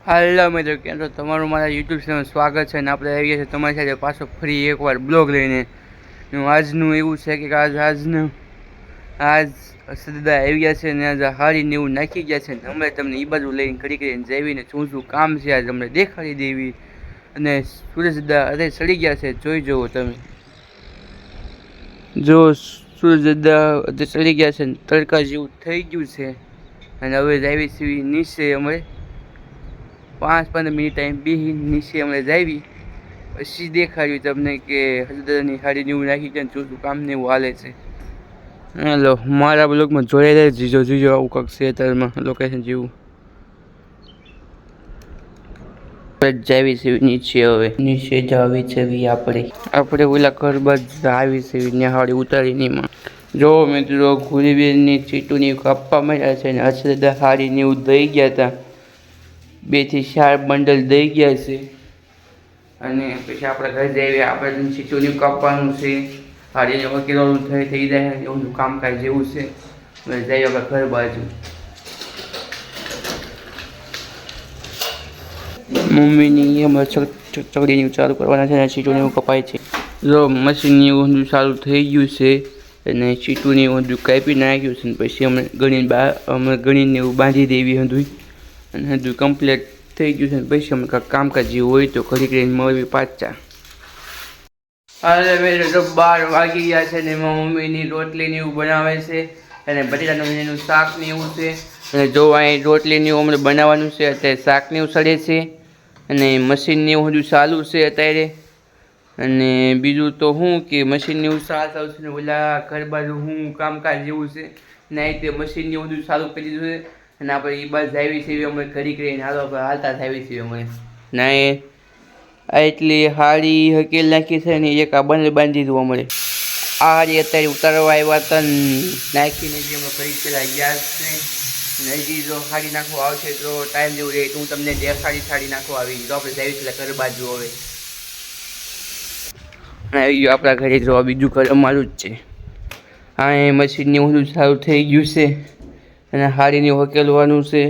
હાલો મિત્રો, કેમ છો? તમારું મારા યુટ્યુબ ચેનલ સ્વાગત છે અને આપણે આવી ગયા છે તમારી સાથે પાછો ફરી એકવાર બ્લોગ લઈને. આજનું એવું છે કે આજ સદા આવી ગયા છે અને આજ હારીને એવું નાખી ગયા છે. હમણાં તમને એ બાજુ લઈને ઘડી કરીને જઈને શું કામ છે આજ અમને દેખાડી દેવી. અને સૂરજદા અરે સડી ગયા છે, જોઈ જુઓ તમે. જો સૂરજદા સડી ગયા છે, તડકા જેવું થઈ ગયું છે અને હવે જાવી સીવી નીચે અમે 5-15 મિનિટ ટાઈમ બી નીચે અમે જાવી પછી દેખાડ્યું તમને કે હસદાની હાડી એવું નાખી કે શું કામ ને એવું હાલે છે. હેલો, મારા બ્લોગમાં જોડે જીજો આવું કંઈક છે અત્યારમાં લોકેશન જેવું. જાવી છે નીચે, હવે નીચે જાવી છે આપણે ઓલા ઘર બાદ આવી છે નિહાળી ઉતારીને. જો મિત્રો, ગુરીબેનની ચીટુની કાપવા મળ્યા છે અને હસદા હાડીને એવું દઈ ગયા હતા. 2 થી 4 બંડલ દઈ ગયા છે અને પછી આપણે ઘરે જઈએ. આપણે ચીટુની કાપવાનું છે, હાડીને વકીલોનું થઈ જાય એવું કામકાજ જેવું છે. જઈએ આપણે ઘર બાજુ. મમ્મીની એમાં ચકડીને ચાલુ કરવાના છે અને ચીટુને એવું કપાય છે. જો મશીનની ઊંધું ચાલુ થઈ ગયું છે અને ચીટુની ઊંધું કાપી નાખ્યું છે. પછી અમે ગણીને એવું બાંધી દેવી હતું અને બધું કમ્પ્લીટ થઈ ગયું છે. પછી અમે કાંઈક કામકાજ જેવું હોય તો ઘડી કરીને મળવી પાછા. હાલે મેં 12 વાગી ગયા છે ને એમાં મમ્મીની રોટલીને એવું બનાવે છે અને બટેટાનું એનું શાક ને એવું છે. અને જો અહીં રોટલીને એવું અમને બનાવવાનું છે, અત્યારે શાક ને એવું સડે છે અને મશીનને એવું બધું ચાલુ છે અત્યારે. અને બીજું તો શું કે મશીનને એવું ચાલુ છે ને ઓલા ઘર બાજુ શું કામકાજ જેવું છે ને તે મશીનને એવું બધું ચાલુ કરી દીધું છે અને આપણે એ બાજુ જાવી છીએ અમે ઘડી કરીને હાલતા જાવી છીએ અમે. ના એ એટલી હાડી હકેલ નાખી છે ને એક આ બંને બાંધી દીધું અમારે. આ હાડી અત્યારે ઉતારવા આવ્યા હતા નાખીને જે અમે ઘડી પેલા ગયા છે. હજી જો હાડી નાખવા આવશે તો ટાઈમ જેવું રહે તો હું તમને સાડી નાખવા આવી તો આપણે જાવી છીએ ઘર બાજુ. હવે આવી ગયું આપણા ઘરે. જો બીજું ઘર અમારું જ છે. હા, એ મશીનને બધું સારું થઈ ગયું છે અને હાડીને હકેલવાનું છે.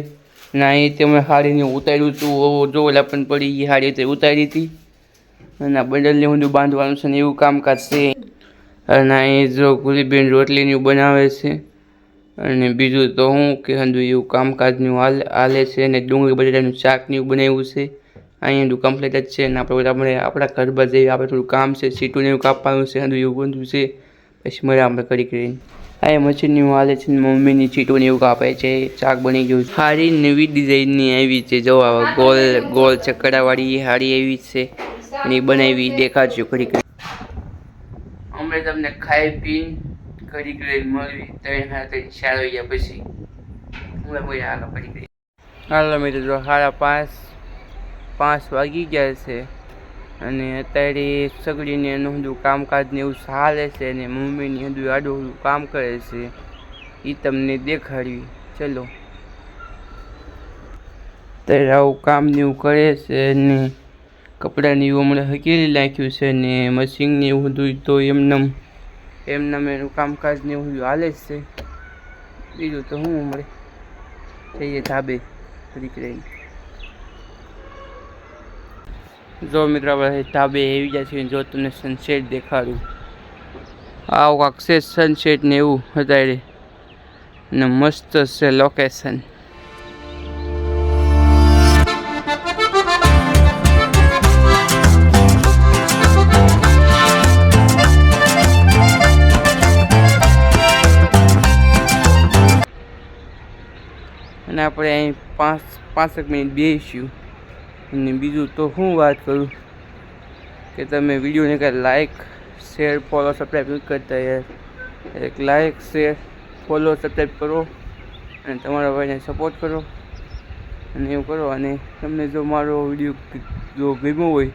ના, એ તમે હાડીને ઉતાર્યું હતું જો ઓલા પણ પડી એ હાડી તે ઉતારી હતી અને બંડલને બધું બાંધવાનું છે ને એવું કામકાજ છે. અને એ જો ગુલીબેન રોટલીને એવું બનાવે છે અને બીજું તો હું કે હંધું એવું કામકાજનું હાલે છે અને ડુંગળી બટેટાનું શાક ને એવું બનાવ્યું છે. અહીંયા બધું કમ્પ્લીટ જ છે અને આપણે આપણા ઘર બાજુ જઈએ. આપણે થોડું કામ છે, સીટું ને એવું કાપવાનું છે, હંધું એવું બધું છે. પછી મળે આપણે કરીને. આ મશીનની હાલે છે ને મમ્મીની ચીટું ને એવું કાપે છે. શાક બની ગયું. હાડી નવી ડિઝાઇનની આવી છે. જો ગોળ ચકડાવાળી હાડી આવી છે અને એ બનાવી દેખાડજો ઘડી. અમે તમને ખાઈ પીને ઘડી કરી મળવી 3-4 વાગ્યા પછી. હાલો મિત્રો, જો 5:30 વાગી ગયા છે અને અત્યારે સગડીને એનું બધું કામકાજ ને એવું ચાલે છે અને મમ્મીની બધું આડું કામ કરે છે એ તમને દેખાડવી. ચલો, ત્યારે આવું કામ ને એવું કરે છે ને કપડાને એવું હમણાં હકેલી નાખ્યું છે ને મશીનને એવું બધું તો એમને એનું કામકાજ ને એવું બધું હાલે જ છે. બીજું તો હું મળે જઈએ ધાબે ઘડીક રહીને. જો મિત્રો, આપણે ધાબે આવી ગયા છીએ. જો તમને સનસેટ દેખાડું. આવું કાંક છે સનસેટ ને એવું અત્યારે ને મસ્ત છે લોકેશન. અને આપણે અહીં 5 મિનિટ બેસીશું અને બીજું તો હું વાત કરું કે તમે વિડીયોને કાંઈ લાઈક શેર ફોલો સબસ્ક્રાઈબ નથી કરતા યાર. એક લાઈક શેર ફોલો સબસ્ક્રાઈબ કરો અને તમારા ભાઈને સપોર્ટ કરો અને એવું કરો. અને તમને જો મારો વિડીયો જો ગમ્યો હોય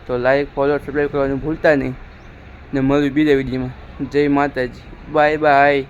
તો લાઈક ફોલો સબસ્ક્રાઈબ કરવાનું ભૂલતા નહીં. ને મળ્યું બીજા વિડીયોમાં. જય માતાજી, બાય બાય.